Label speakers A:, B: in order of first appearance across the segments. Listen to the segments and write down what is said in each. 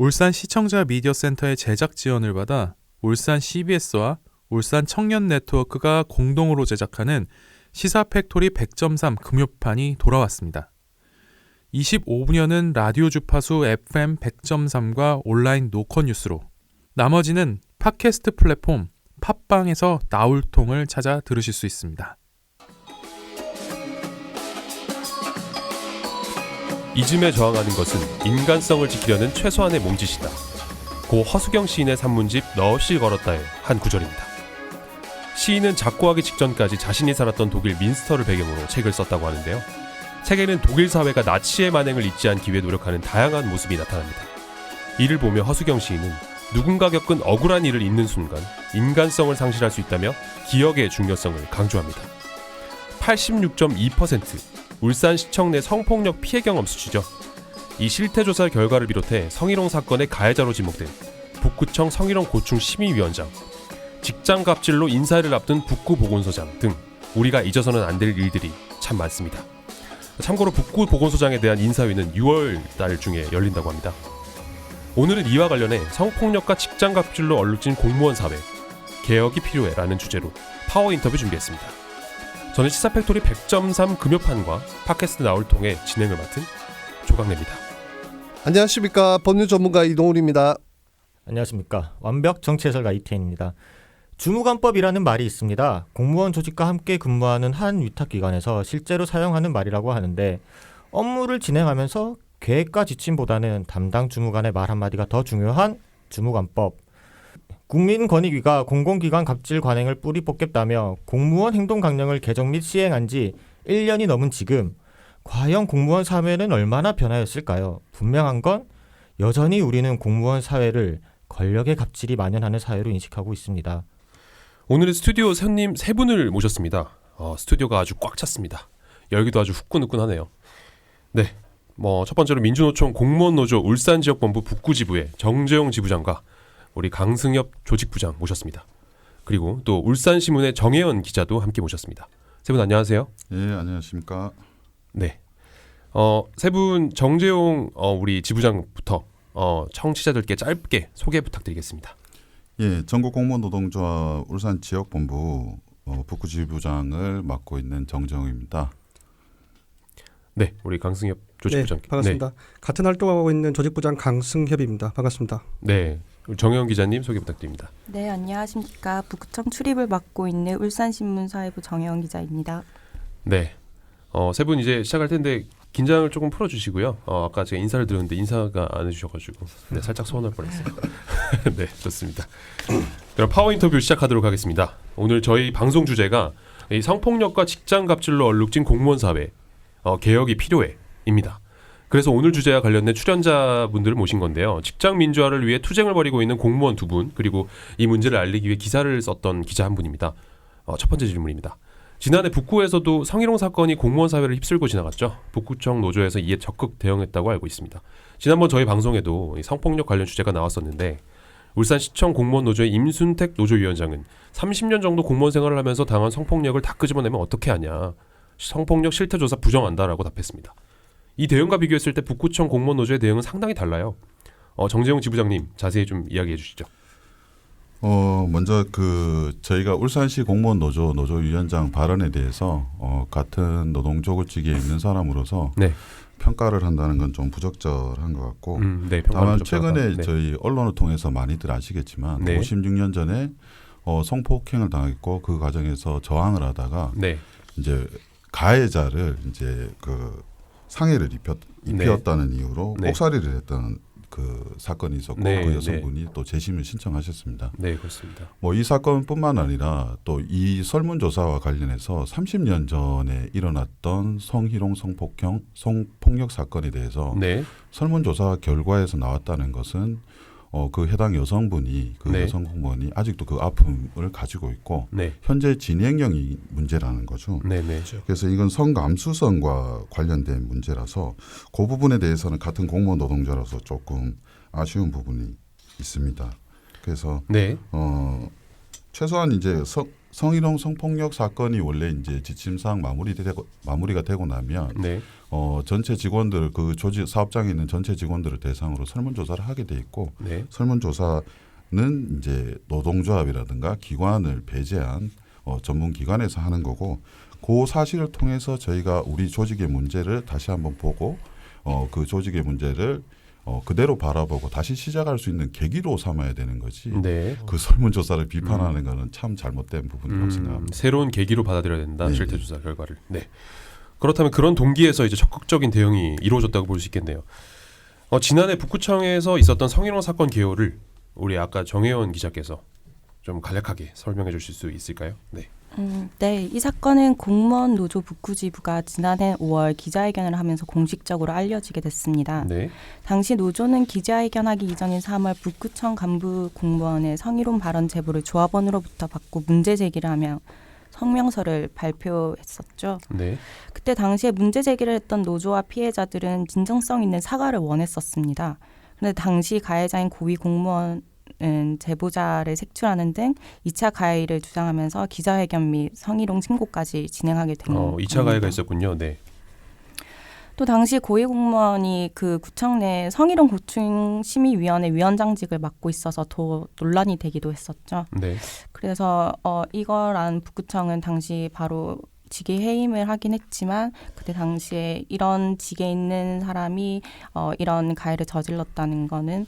A: 울산 시청자 미디어 센터의 제작 지원을 받아 울산 CBS와 울산 청년 네트워크가 공동으로 제작하는 시사 팩토리 100.3 금요판이 돌아왔습니다. 25분여는 라디오 주파수 FM 100.3과 온라인 노컷 뉴스로, 나머지는 팟캐스트 플랫폼 팟빵에서 나울통을 찾아 들으실 수 있습니다.
B: 이즘에 저항하는 것은 인간성을 지키려는 최소한의 몸짓이다. 고 허수경 시인의 산문집 너 없이 걸었다의 한 구절입니다. 시인은 작고하기 직전까지 자신이 살았던 독일 민스터를 배경으로 책을 썼다고 하는데요. 책에는 독일 사회가 나치의 만행을 잊지 않기 위해 노력하는 다양한 모습이 나타납니다. 이를 보며 허수경 시인은 누군가 겪은 억울한 일을 잊는 순간 인간성을 상실할 수 있다며 기억의 중요성을 강조합니다. 86.2% 울산시청 내 성폭력 피해 경험 수치죠. 이 실태조사 결과를 비롯해 성희롱 사건의 가해자로 지목된 북구청 성희롱 고충 심의위원장, 직장 갑질로 인사를 앞둔 북구 보건소장 등 우리가 잊어서는 안 될 일들이 참 많습니다. 참고로 북구 보건소장에 대한 인사위는 6월 달 중에 열린다고 합니다. 오늘은 이와 관련해 성폭력과 직장 갑질로 얼룩진 공무원 사회, 개혁이 필요해라는 주제로 파워 인터뷰 준비했습니다. 저는 시사팩토리 100.3 금요판과 팟캐스트 나울통의 진행을 맡은 조강래입니다.
C: 안녕하십니까. 법률 전문가 이동훈입니다.
D: 안녕하십니까. 완벽 정치해설가 이태인입니다. 주무관법이라는 말이 있습니다. 공무원 조직과 함께 근무하는 한 위탁기관에서 실제로 사용하는 말이라고 하는데, 업무를 진행하면서 계획과 지침보다는 담당 주무관의 말 한마디가 더 중요한 주무관법. 국민권익위가 공공기관 갑질 관행을 뿌리 뽑겠다며 공무원 행동강령을 개정 및 시행한 지 1년이 넘은 지금 과연 공무원 사회는 얼마나 변화했을까요? 분명한 건 여전히 우리는 공무원 사회를 권력의 갑질이 만연하는 사회로 인식하고 있습니다.
B: 오늘은 스튜디오 손님 3분을 모셨습니다. 스튜디오가 아주 꽉 찼습니다. 열기도 아주 후끈후끈하네요. 네, 첫 번째로 민주노총 공무원노조 울산지역본부 북구지부의 정재용 지부장과 우리 강승엽 조직부장 모셨습니다. 그리고 또 울산신문의 정혜연 기자도 함께 모셨습니다. 세 분 안녕하세요.
E: 예, 안녕하십니까.
B: 네, 세 분 정재용 우리 지부장부터 청취자들께 짧게 소개 부탁드리겠습니다.
E: 예, 전국공무원노동조합 울산지역본부 북구지부장을 맡고 있는 정재용입니다.
B: 네, 우리 강승엽 조직부장.
F: 네, 반갑습니다. 네. 같은 활동하고 있는 조직부장 강승협입니다. 반갑습니다.
B: 네, 정혜원 기자님 소개 부탁드립니다.
G: 네, 안녕하십니까. 북구청 출입을 맡고 있는 울산신문 사회부 정혜원 기자입니다.
B: 네, 세 분 이제 시작할 텐데 긴장을 조금 풀어주시고요. 아까 제가 인사를 드렸는데 인사가 안 해주셔가지고 살짝 서운할 뻔했어요. 네, 좋습니다. 그럼 파워 인터뷰 시작하도록 하겠습니다. 오늘 저희 방송 주제가 이 성폭력과 직장 갑질로 얼룩진 공무원 사회, 개혁이 필요해입니다. 그래서 오늘 주제와 관련된 출연자분들을 모신 건데요. 직장 민주화를 위해 투쟁을 벌이고 있는 공무원 2분, 그리고 이 문제를 알리기 위해 기사를 썼던 기자 한 분입니다. 첫 번째 질문입니다. 지난해 북구에서도 성희롱 사건이 공무원 사회를 휩쓸고 지나갔죠. 북구청 노조에서 이에 적극 대응했다고 알고 있습니다. 지난번 저희 방송에도 성폭력 관련 주제가 나왔었는데, 울산시청 공무원 노조의 임순택 노조위원장은 30년 정도 공무원 생활을 하면서 당한 성폭력을 다 끄집어내면 어떻게 하냐, 성폭력 실태조사 부정한다라고 답했습니다. 이 대응과 비교했을 때 북구청 공무원 노조의 대응은 상당히 달라요. 정재용 지부장님 자세히 좀 이야기해 주시죠.
E: 먼저 저희가 울산시 공무원 노조위원장 발언에 대해서 같은 노동조직에 있는 사람으로서
B: 네.
E: 평가를 한다는 건 좀 부적절한 것 같고,
B: 네,
E: 다만 최근에
B: 네.
E: 저희 언론을 통해서 많이들 아시겠지만
B: 네.
E: 56년 전에 성폭행을 당했고 그 과정에서 저항을 하다가
B: 네.
E: 이제 가해자를 이제 상해를 입혔다는 이유로
B: 네.
E: kok살이를 했던 그 사건이 있었고,
B: 네.
E: 그 여성분이 또 재심을 신청하셨습니다.
B: 네, 그렇습니다.
E: 이 사건뿐만 아니라 또 이 설문조사와 관련해서 30년 전에 일어났던 성희롱, 성폭력 사건에 대해서
B: 네.
E: 설문조사 결과에서 나왔다는 것은 그 해당 여성분이
B: 네.
E: 여성 공무원이 아직도 그 아픔을 가지고 있고
B: 네.
E: 현재 진행형이 문제라는 거죠.
B: 네, 네.
E: 그래서 이건 성감수성과 관련된 문제라서 그 부분에 대해서는 같은 공무원 노동자로서 조금 아쉬운 부분이 있습니다. 그래서
B: 네.
E: 최소한 이제 성희롱 성폭력 사건이 원래 이제 지침상 마무리가 되고 나면
B: 네.
E: 전체 직원들 그 조직 사업장에 있는 전체 직원들을 대상으로 설문조사를 하게 돼 있고
B: 네.
E: 설문조사는 이제 노동조합이라든가 기관을 배제한 전문 기관에서 하는 거고 그 사실을 통해서 저희가 우리 조직의 문제를 다시 한번 보고 그 조직의 문제를 그대로 바라보고 다시 시작할 수 있는 계기로 삼아야 되는 거지.
B: 네.
E: 그 설문조사를 비판하는 거는 참 잘못된 부분이라고 생각합니다.
B: 새로운 계기로 받아들여야 된다.
E: 네.
B: 실태조사 결과를. 네. 그렇다면 그런 동기에서 이제 적극적인 대응이 이루어졌다고 볼 수 있겠네요. 지난해 북구청에서 있었던 성희롱 사건 개요를 우리 아까 정혜원 기자께서 좀 간략하게 설명해 주실 수 있을까요? 네.
G: 네, 이 사건은 공무원 노조 북구지부가 지난해 5월 기자회견을 하면서 공식적으로 알려지게 됐습니다.
B: 네.
G: 당시 노조는 기자회견하기 이전인 3월 북구청 간부 공무원의 성희롱 발언 제보를 조합원으로부터 받고 문제 제기를 하며 성명서를 발표했었죠.
B: 네.
G: 그때 당시에 문제 제기를 했던 노조와 피해자들은 진정성 있는 사과를 원했었습니다. 그런데 당시 가해자인 고위 공무원은 제보자를 색출하는 등 2차 가해를 주장하면서 기자회견 및 성희롱 신고까지 진행하게 된 겁니다.
B: 2차 가해가 있었군요. 네.
G: 또 당시 고위 공무원이 그 구청 내 성희롱 고충 심의위원회 위원장직을 맡고 있어서 더 논란이 되기도 했었죠.
B: 네.
G: 그래서 이거란 북구청은 당시 바로 직위 해임을 하긴 했지만 그때 당시에 이런 직에 있는 사람이 이런 가해를 저질렀다는 거는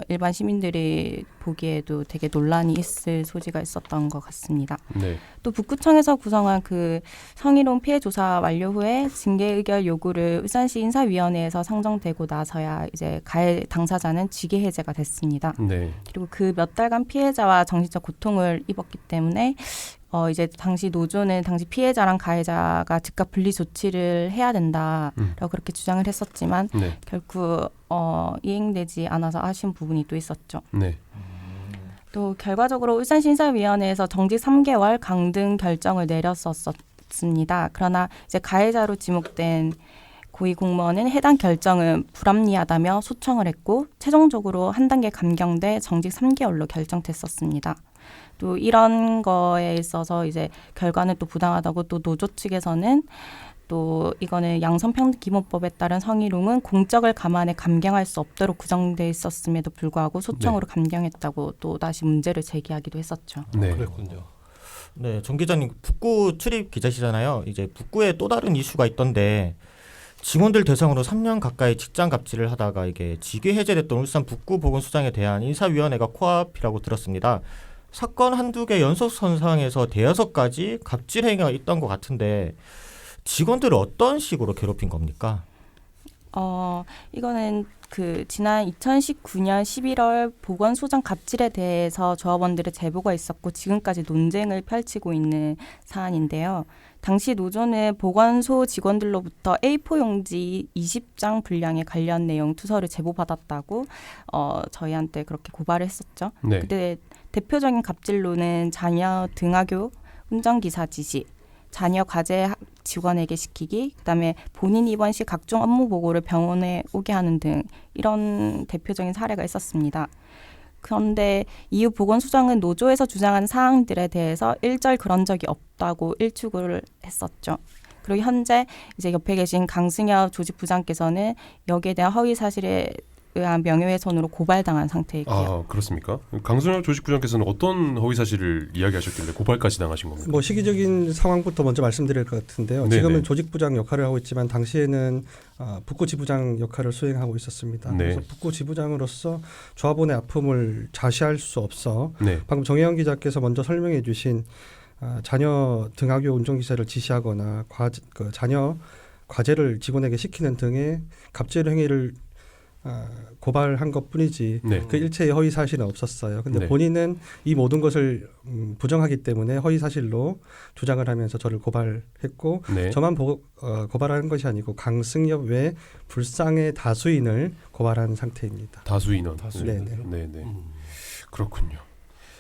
G: 일반 시민들이 보기에도 되게 논란이 있을 소지가 있었던 것 같습니다.
B: 네.
G: 또 북구청에서 구성한 그 성희롱 피해 조사 완료 후에 징계 의결 요구를 울산시 인사위원회에서 상정되고 나서야 이제 가해 당사자는 직위 해제가 됐습니다.
B: 네.
G: 그리고 그 몇 달간 피해자와 정신적 고통을 입었기 때문에 이제 당시 노조는 당시 피해자랑 가해자가 즉각 분리 조치를 해야 된다라고 그렇게 주장을 했었지만
B: 네.
G: 결국 이행되지 않아서 아쉬운 부분이 또 있었죠.
B: 네.
G: 또 결과적으로 울산시 인사위원회에서 정직 3개월 강등 결정을 내렸었습니다. 그러나 이제 가해자로 지목된 고위 공무원은 해당 결정은 불합리하다며 소청을 했고 최종적으로 한 단계 감경돼 정직 3개월로 결정됐었습니다. 또 이런 거에 있어서 이제 결과는 또 부당하다고 또 노조 측에서는 또 이거는 양성평등기본법에 따른 성희롱은 공적을 감안해 감경할 수 없도록 구정돼 있었음에도 불구하고 소청으로 감경했다고 또 다시 문제를 제기하기도 했었죠.
B: 네.
F: 그랬군요.
D: 네, 정 기자님 북구 출입 기자시잖아요. 이제 북구에 또 다른 이슈가 있던데 직원들 대상으로 3년 가까이 직장 갑질을 하다가 이게 직위 해제됐던 울산 북구 보건소장에 대한 인사위원회가 코앞이라고 들었습니다. 사건 한두 개 연속선상에서 대여섯 가지 갑질 행위가 있던 것 같은데 직원들을 어떤 식으로 괴롭힌 겁니까?
G: 이거는 그 지난 2019년 11월 보건소장 갑질에 대해서 조합원들의 제보가 있었고 지금까지 논쟁을 펼치고 있는 사안인데요. 당시 노조는 보건소 직원들로부터 A4 용지 20장 분량의 관련 내용 투서를 제보받았다고 저희한테 그렇게 고발을 했었죠.
B: 네.
G: 그때 대표적인 갑질로는 자녀 등하교 운전기사 지시, 자녀 과제 직원에게 시키기, 그다음에 본인 입원 시 각종 업무 보고를 병원에 오게 하는 등 이런 대표적인 사례가 있었습니다. 그런데 이후 보건소장은 노조에서 주장한 사항들에 대해서 일절 그런 적이 없다고 일축을 했었죠. 그리고 현재 이제 옆에 계신 강승엽 조직부장께서는 여기에 대한 허위 사실에 의한 명예훼손으로 고발당한 상태이고요.
B: 아, 그렇습니까? 강순혁 조직부장께서는 어떤 허위 사실을 이야기하셨길래 고발까지 당하신 겁니까?
F: 뭐 시기적인 상황부터 먼저 말씀드릴 것 같은데요.
B: 네네.
F: 지금은 조직부장 역할을 하고 있지만 당시에는 북구지부장 역할을 수행하고 있었습니다.
B: 네.
F: 그래서 북구지부장으로서 조합원의 아픔을 자시할 수 없어
B: 네.
F: 방금 정혜영 기자께서 먼저 설명해 주신 자녀 등하교 운전기사를 지시하거나 자녀 과제를 직원에게 시키는 등의 갑질 행위를 고발한 것뿐이지
B: 네.
F: 그 일체의 허위 사실은 없었어요. 근데
B: 네.
F: 본인은 이 모든 것을 부정하기 때문에 허위 사실로 주장을 하면서 저를 고발했고
B: 네.
F: 저만 고발하는 것이 아니고 강승엽 외 불상의 다수인을 고발한 상태입니다.
B: 다수 인원.
F: 네네.
B: 네. 그렇군요.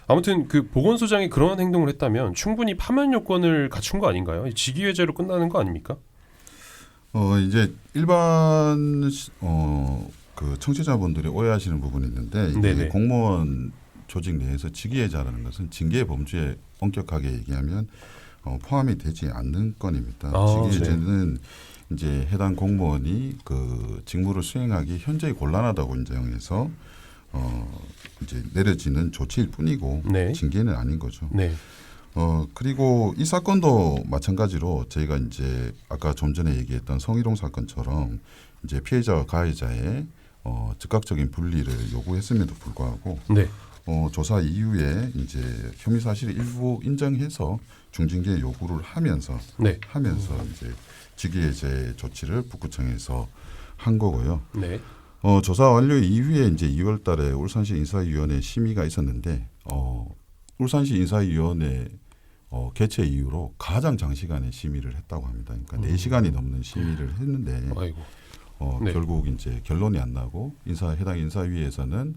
B: 아무튼 그 보건소장이 그런 행동을 했다면 충분히 파면 요건을 갖춘 거 아닌가요? 직위해제로 끝나는 거 아닙니까?
E: 이제 일반 그 청취자분들이 오해하시는 부분이 있는데
B: 네네.
E: 이게 공무원 조직 내에서 직위해자라는 것은 징계 범주에 엄격하게 얘기하면 포함이 되지 않는 건입니다. 직위해자는 이제 해당 공무원이 그 직무를 수행하기 현저히 곤란하다고 인정해서 이제 내려지는 조치일 뿐이고
B: 네.
E: 징계는 아닌 거죠.
B: 네.
E: 그리고 이 사건도 마찬가지로 저희가 이제 아까 좀 전에 얘기했던 성희롱 사건처럼 이제 피해자와 가해자의 즉각적인 분리를 요구했음에도 불구하고
B: 네.
E: 조사 이후에 이제 혐의 사실을 일부 인정해서 중징계 요구를 하면서
B: 네.
E: 이제 직위해제 조치를 북구청에서 한 거고요.
B: 네.
E: 조사 완료 이후에 이제 2월달에 울산시 인사위원회 심의가 있었는데 울산시 인사위원회 개최 이후로 가장 장시간의 심의를 했다고 합니다. 그러니까 4시간이 넘는 심의를 했는데
B: 아이고. 네.
E: 결국 이제 결론이 안 나고 해당 인사위에서는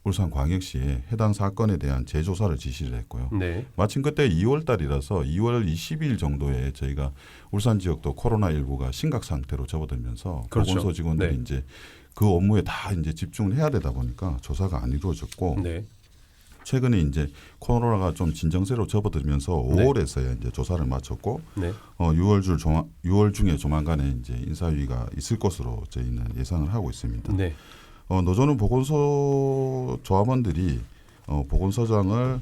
E: 울산광역시에 해당 사건에 대한 재조사를 지시를 했고요.
B: 네.
E: 마침 그때 2월달이라서 2월 20일 정도에 저희가 울산 지역도 코로나19가 심각 상태로 접어들면서
B: 그렇죠.
E: 보건소 직원들이
B: 네.
E: 이제 그 업무에 다 이제 집중을 해야 되다 보니까 조사가 안 이루어졌고
B: 네.
E: 최근에 이제 코로나가 좀 진정세로 접어들면서 5월에서야 이제 조사를 마쳤고
B: 네.
E: 6월 중에 조만간에 이제 인사위가 있을 것으로 저희는 예상을 하고 있습니다.
B: 네.
E: 노조는 보건소 조합원들이 보건소장을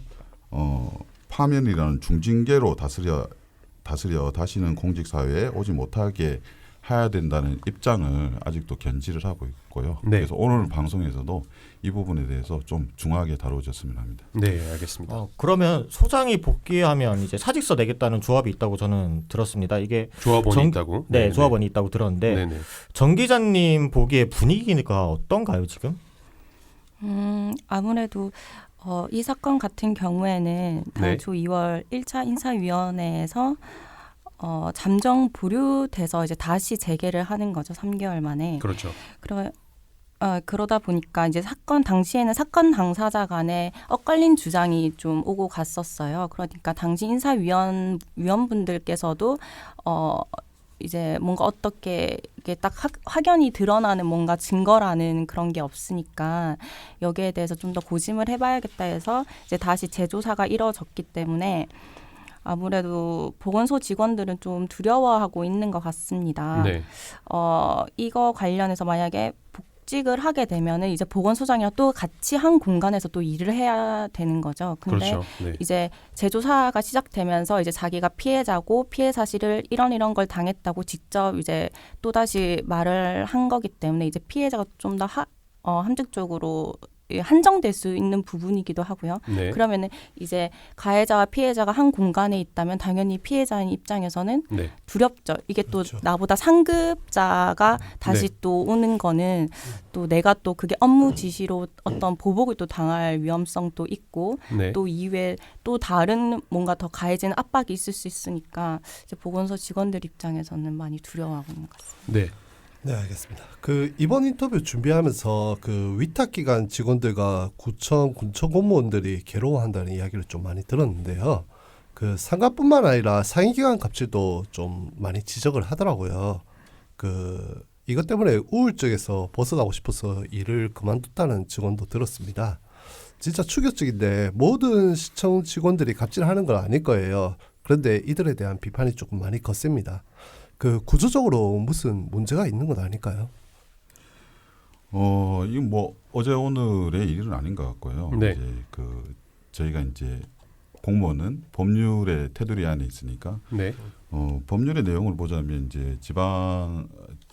E: 파면이라는 중징계로 다스려 다시는 공직사회에 오지 못하게 해야 된다는 입장을 아직도 견지를 하고 있고요.
B: 네.
E: 그래서 오늘 방송에서도 이 부분에 대해서 좀 중하게 다뤄졌으면 합니다.
B: 네, 알겠습니다.
D: 그러면 소장이 복귀하면 이제 사직서 내겠다는 조합이 있다고 저는 들었습니다. 이게
B: 조합원이 있다고?
D: 네, 조합원이 있다고 들었는데
B: 네네.
D: 정 기자님 보기에 분위기가 어떤가요 지금?
G: 아무래도 이 사건 같은 경우에는 당초 2월 1차 인사위원회에서 잠정 보류돼서 이제 다시 재개를 하는 거죠. 3개월 만에.
B: 그렇죠.
G: 그러다 보니까 이제 사건 당시에는 사건 당사자 간에 엇갈린 주장이 좀 오고 갔었어요. 그러니까 당시 위원분들께서도 이제 뭔가 어떻게 이게 딱 확연히 드러나는 뭔가 증거라는 그런 게 없으니까 여기에 대해서 좀 더 고심을 해봐야겠다 해서 이제 다시 재조사가 이뤄졌기 때문에 아무래도 보건소 직원들은 좀 두려워하고 있는 것 같습니다.
B: 네.
G: 이거 관련해서 만약에 복직을 하게 되면은 이제 보건소장이랑 또 같이 한 공간에서 또 일을 해야 되는 거죠. 근데
B: 그렇죠. 네.
G: 이제 재조사가 시작되면서 이제 자기가 피해자고 피해 사실을 이런 걸 당했다고 직접 이제 또 다시 말을 한 거기 때문에 이제 피해자가 좀 더 함축적으로 한정될 수 있는 부분이기도 하고요.
B: 네.
G: 그러면은 이제 가해자와 피해자가 한 공간에 있다면 당연히 피해자인 입장에서는
B: 네.
G: 두렵죠. 이게 또
C: 그렇죠.
G: 나보다 상급자가 다시
B: 네.
G: 또 오는 거는 또 내가 또 그게 업무 지시로 어떤 보복을 또 당할 위험성도 있고
B: 네.
G: 또 이외에 또 다른 뭔가 더 가해지는 압박이 있을 수 있으니까 이제 보건소 직원들 입장에서는 많이 두려워하고 있는 것 같습니다.
B: 네.
C: 네, 알겠습니다. 그 이번 인터뷰 준비하면서 그 위탁기관 직원들과 군청 공무원들이 괴로워한다는 이야기를 좀 많이 들었는데요. 그 상가뿐만 아니라 상위기관 갑질도 좀 많이 지적을 하더라고요. 그 이것 때문에 우울증에서 벗어나고 싶어서 일을 그만뒀다는 직원도 들었습니다. 진짜 충격적인데 모든 시청 직원들이 갑질하는 건 아닐 거예요. 그런데 이들에 대한 비판이 조금 많이 거셉니다. 그 구조적으로 무슨 문제가 있는 건 아닐까요?
E: 이거 뭐 어제 오늘의 일은 아닌 것 같고요.
B: 네.
E: 이제 그 저희가 이제 공무원은 법률의 테두리 안에 있으니까
B: 네.
E: 법률의 내용을 보자면 이제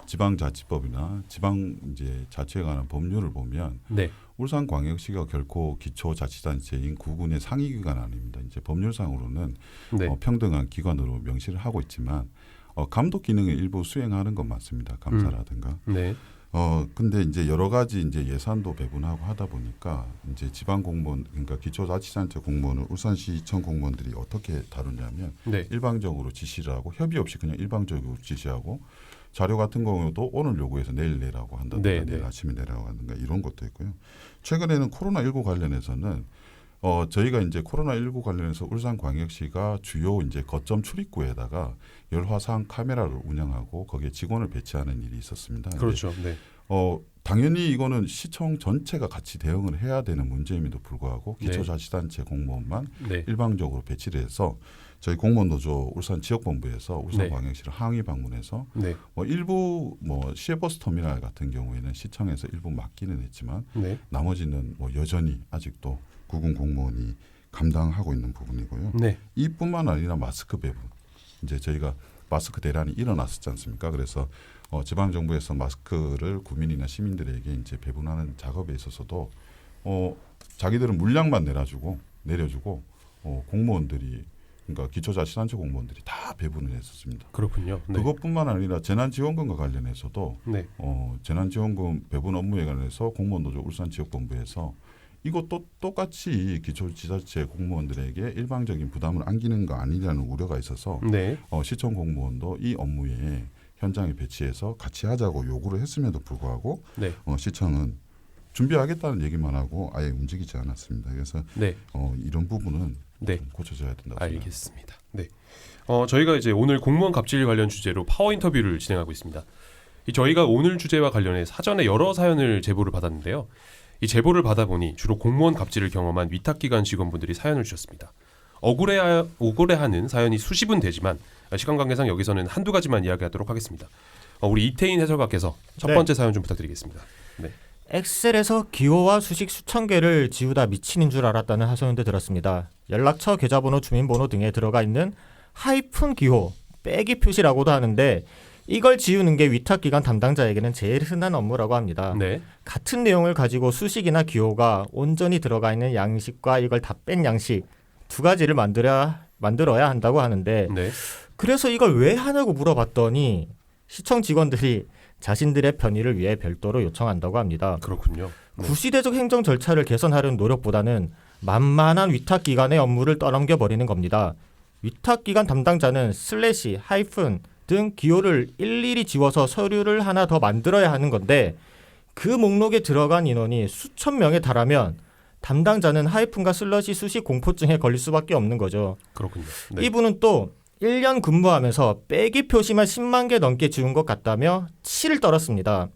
E: 지방자치법이나 지방 이제 자치에 관한 법률을 보면
B: 네.
E: 울산광역시가 결코 기초자치단체인 구군의 상위기관 아닙니다. 이제 법률상으로는
B: 네.
E: 평등한 기관으로 명시를 하고 있지만 감독 기능을 일부 수행하는 건 맞습니다. 감사라든가.
B: 네.
E: 근데 이제 여러 가지 이제 예산도 배분하고 하다 보니까 이제 지방 공무원 그러니까 기초자치단체 공무원을 울산시청 공무원들이 어떻게 다루냐면
B: 네.
E: 일방적으로 지시를 하고 협의 없이 그냥 일방적으로 지시하고 자료 같은 경우도 오늘 요구해서 내일 내라고 한다든가
B: 네,
E: 내일
B: 네.
E: 아침에 내라고 한다든가 이런 것도 있고요. 최근에는 코로나19 관련해서는 저희가 이제 코로나19 관련해서 울산광역시가 주요 이제 거점 출입구에다가 열화상 카메라를 운영하고 거기에 직원을 배치하는 일이 있었습니다.
B: 그렇죠. 네.
E: 당연히 이거는 시청 전체가 같이 대응을 해야 되는 문제임에도 불구하고
B: 네.
E: 기초자치단체 공무원만
B: 네.
E: 일방적으로 배치를 해서 저희 공무원노조 울산 지역본부에서
B: 네.
E: 울산광역시를 항의 방문해서
B: 네.
E: 뭐 일부 뭐 시외버스 터미널 같은 경우에는 시청에서 일부 맡기는 했지만
B: 네.
E: 나머지는 뭐 여전히 아직도 구군 공무원이 감당하고 있는 부분이고요.
B: 네.
E: 이뿐만 아니라 마스크 배분. 이제 저희가 마스크 대란이 일어났었지 않습니까? 그래서 지방 정부에서 마스크를 구민이나 시민들에게 이제 배분하는 작업에 있어서도 자기들은 물량만 내려주고 공무원들이 그러니까 기초자치단체 공무원들이 다 배분을 했었습니다.
B: 그렇군요. 네.
E: 그것뿐만 아니라 재난지원금과 관련해서도
B: 네.
E: 재난지원금 배분 업무에 관해서 공무원노조 울산지역본부에서 이것도 똑같이 기초지자체 공무원들에게 일방적인 부담을 안기는 거 아니냐는 우려가 있어서
B: 네.
E: 시청 공무원도 이 업무에 현장에 배치해서 같이 하자고 요구를 했음에도 불구하고
B: 네.
E: 시청은 준비하겠다는 얘기만 하고 아예 움직이지 않았습니다. 그래서
B: 네.
E: 이런 부분은
B: 네.
E: 좀 고쳐져야 된다고 생각합니다.
B: 알겠습니다. 네. 저희가 이제 오늘 공무원 갑질 관련 주제로 파워 인터뷰를 진행하고 있습니다. 저희가 오늘 주제와 관련해 사전에 여러 사연을 제보를 받았는데요. 이 제보를 받아보니 주로 공무원 갑질을 경험한 위탁기관 직원분들이 사연을 주셨습니다. 억울해하는 사연이 수십은 되지만 시간 관계상 여기서는 한두 가지만 이야기하도록 하겠습니다. 우리 이태인 해설가께서 첫
D: 네.
B: 번째 사연 좀 부탁드리겠습니다. 네.
D: 엑셀에서 기호와 수식 수천 개를 지우다 미친인 줄 알았다는 하소연도 들었습니다. 연락처, 계좌번호, 주민번호 등에 들어가 있는 하이픈 기호, 빼기 표시라고도 하는데 이걸 지우는 게 위탁기관 담당자에게는 제일 흔한 업무라고 합니다.
B: 네.
D: 같은 내용을 가지고 수식이나 기호가 온전히 들어가 있는 양식과 이걸 다 뺀 양식 두 가지를 만들어야 한다고 하는데
B: 네.
D: 그래서 이걸 왜 하냐고 물어봤더니 시청 직원들이 자신들의 편의를 위해 별도로 요청한다고 합니다.
B: 그렇군요. 네.
D: 구시대적 행정 절차를 개선하려는 노력보다는 만만한 위탁기관의 업무를 떠넘겨 버리는 겁니다. 위탁기관 담당자는 슬래시, 하이픈 등 기호를 일일이 지워서 서류를 하나 더 만들어야 하는 건데 그 목록에 들어간 인원이 수천 명에 달하면 담당자는 하이픈과 슬러시 수식 공포증에 걸릴 수밖에 없는 거죠.
B: 그렇군요. 네.
D: 이분은 또 1년 근무하면서 빼기 표시만 10만 개 넘게 지운 것 같다며 치를 떨었습니다.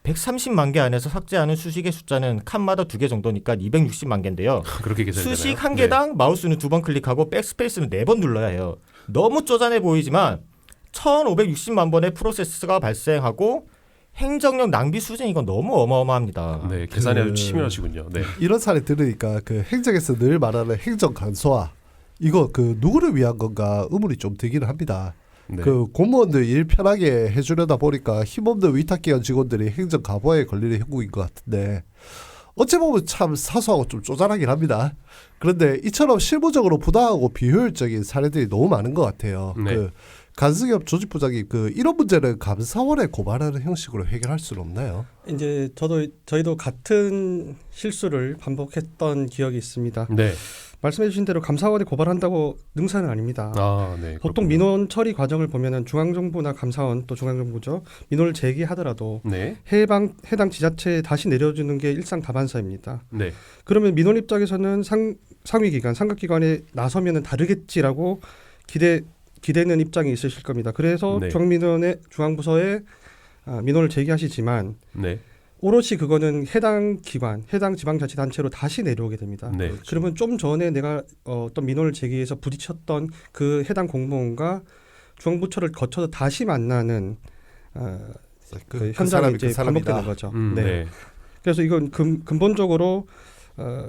D: 130만 개 안에서 삭제하는 수식의 숫자는 칸마다 2개 정도니까 260만 개인데요.
B: 그렇게 계산되나요?
D: 수식 한 개당 마우스는 2번 클릭하고 백스페이스는 4번 눌러야 해요. 너무 쪼잔해 보이지만 1560만 번의 프로세스가 발생하고 행정력 낭비 수준이 이건 너무 어마어마합니다.
B: 네, 계산이 아주 치밀하시군요. 네.
C: 이런 사례 들으니까 그 행정에서 늘 말하는 행정 간소화 이거 그 누구를 위한 건가 의문이 좀 들기는 합니다.
B: 네.
C: 그 공무원들 일 편하게 해주려다 보니까 힘없는 위탁기관 직원들이 행정 가부화에 걸리는 형국인 것 같은데 어찌 보면 참 사소하고 좀 쪼잔하긴 합니다. 그런데 이처럼 실무적으로 부당하고 비효율적인 사례들이 너무 많은 것 같아요.
B: 네.
C: 그 간승엽 조직부장이 그 이런 문제는 감사원에 고발하는 형식으로 해결할 수는 없나요?
F: 이제 저희도 같은 실수를 반복했던 기억이 있습니다.
B: 네.
F: 말씀해주신 대로 감사원에 고발한다고 능사는 아닙니다.
B: 네.
F: 보통
B: 그렇군요.
F: 민원 처리 과정을 보면은 중앙정부나 감사원 또 중앙정부죠. 민원을 제기하더라도
B: 네.
F: 해당 지자체에 다시 내려주는 게 일상 다반사입니다.
B: 네.
F: 그러면 민원 입장에서는 상위기관, 상급기관에 나서면은 다르겠지라고 기대는 입장이 있으실 겁니다. 그래서
B: 네.
F: 중앙부서에 민원을 제기하시지만
B: 네.
F: 오롯이 그거는 해당 기관, 해당 지방자치단체로 다시 내려오게 됩니다.
B: 네.
F: 그러면 좀 전에 내가 어떤 민원을 제기해서 부딪혔던 그 해당 공무원과 중앙부처를 거쳐서 다시 만나는 그 현장이 이제 반복되는 거죠. 네.
B: 네.
F: 그래서 이건 근본적으로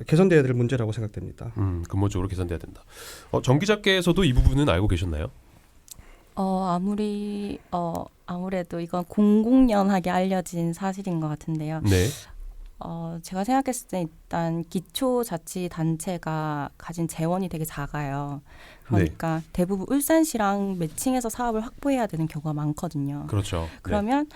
F: 개선돼야 될 문제라고 생각됩니다.
B: 근본적으로 개선돼야 된다. 정 기자께서도 이 부분은 알고 계셨나요?
G: 아무래도 이건 공공연하게 알려진 사실인 것 같은데요.
B: 네.
G: 제가 생각했을 때 일단 기초자치단체가 가진 재원이 되게 작아요. 그러니까 대부분 울산시랑 매칭해서 사업을 확보해야 되는 경우가 많거든요.
B: 그렇죠.
G: 그러면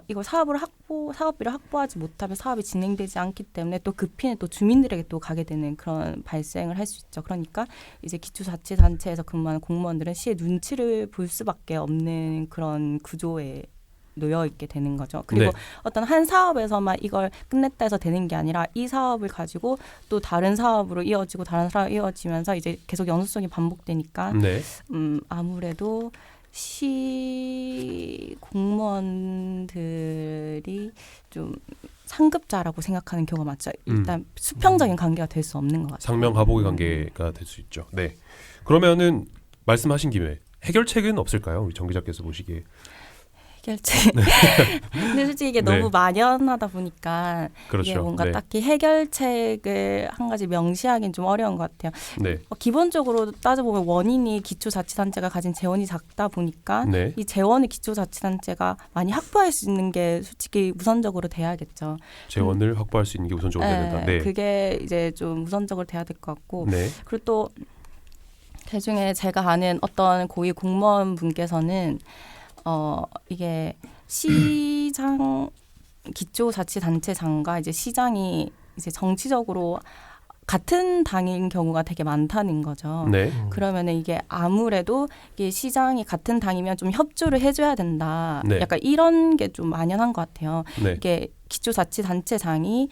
G: 이걸 사업비를 확보하지 못하면 사업이 진행되지 않기 때문에 또 그 피해는 또 주민들에게 또 가게 되는 그런 발생을 할 수 있죠. 그러니까 이제 기초자치단체에서 근무하는 공무원들은 시의 눈치를 볼 수밖에 없는 그런 구조에 놓여 있게 되는 거죠. 그리고
B: 네.
G: 어떤 한 사업에서만 이걸 끝냈다 해서 되는 게 아니라 이 사업을 가지고 또 다른 사업으로 이어지고 다른 사업으로 이어지면서 이제 계속 연속성이 반복되니까
B: 네.
G: 아무래도 시 공무원들이 좀 상급자라고 생각하는 경우가 많죠. 일단 수평적인 관계가 될 수 없는 것 같아요.
B: 상명하복의 관계가 될 수 있죠. 네. 그러면은 말씀하신 김에 해결책은 없을까요? 우리 정 기자께서 보시기에.
G: 해결책. 근데 솔직히 이게
B: 네.
G: 너무 막연하다 보니까
B: 그렇죠.
G: 이게 뭔가
B: 네.
G: 딱히 해결책을 한 가지 명시하기는 좀 어려운 것 같아요.
B: 네.
G: 기본적으로 따져보면 원인이 기초자치단체가 가진 재원이 작다 보니까
B: 네.
G: 이 재원을 기초자치단체가 많이 확보할 수 있는 게 솔직히 우선적으로 돼야겠죠.
B: 재원을 확보할 수 있는 게 우선적으로 돼야 된다. 네.
G: 그게 이제 좀 우선적으로 돼야 될 것 같고
B: 네.
G: 그리고 또 대중에 제가 아는 어떤 고위 공무원 분께서는 이게 시장 기초자치단체장과 이제 시장이 이제 정치적으로 같은 당인 경우가 되게 많다는 거죠.
B: 네.
G: 그러면은 이게 아무래도 이게 시장이 같은 당이면 좀 협조를 해줘야 된다.
B: 네.
G: 약간 이런 게 좀 만연한 것 같아요.
B: 네.
G: 이게 기초자치단체장이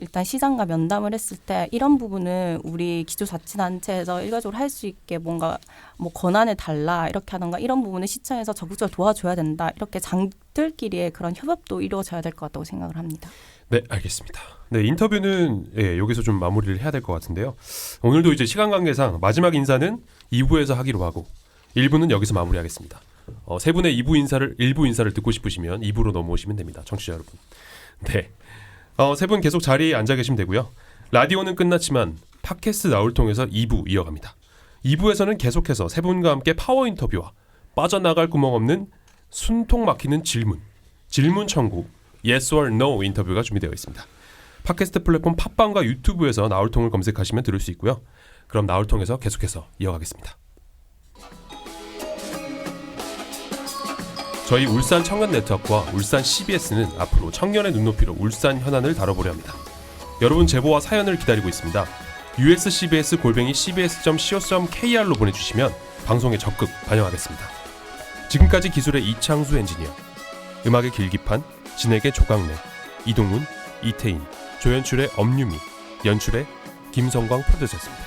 G: 일단 시장과 면담을 했을 때 이런 부분은 우리 기초자치단체에서 일괄적으로 할 수 있게 뭔가 뭐 권한을 달라 이렇게 하던가 이런 부분을 시청에서 적극적으로 도와줘야 된다. 이렇게 장들끼리의 그런 협업도 이루어져야 될 것 같다고 생각을 합니다.
B: 네, 알겠습니다. 네, 인터뷰는 여기서 좀 마무리를 해야 될 것 같은데요. 오늘도 이제 시간 관계상 마지막 인사는 2부에서 하기로 하고 1부는 여기서 마무리하겠습니다. 세 분의 일부 인사를 듣고 싶으시면 2부로 넘어오시면 됩니다. 청취자 여러분. 네. 세 분 계속 자리에 앉아 계시면 되고요. 라디오는 끝났지만 팟캐스트 나올 통해서 2부 이어갑니다. 2부에서는 계속해서 세 분과 함께 파워 인터뷰와 빠져나갈 구멍 없는 숨통 막히는 질문 청구, yes or no 인터뷰가 준비되어 있습니다. 팟캐스트 플랫폼 팟빵과 유튜브에서 나올통을 검색하시면 들을 수 있고요. 그럼 나올통에서 계속해서 이어가겠습니다. 저희 울산 청년 네트워크와 울산 CBS는 앞으로 청년의 눈높이로 울산 현안을 다뤄보려 합니다. 여러분 제보와 사연을 기다리고 있습니다. uscbs@cbs.co.kr로 보내주시면 방송에 적극 반영하겠습니다. 지금까지 기술의 이창수 엔지니어, 음악의 길기판, 진에게 조강래, 이동훈, 이태인, 조연출의 엄유미, 연출의 김성광 프로듀서였습니다.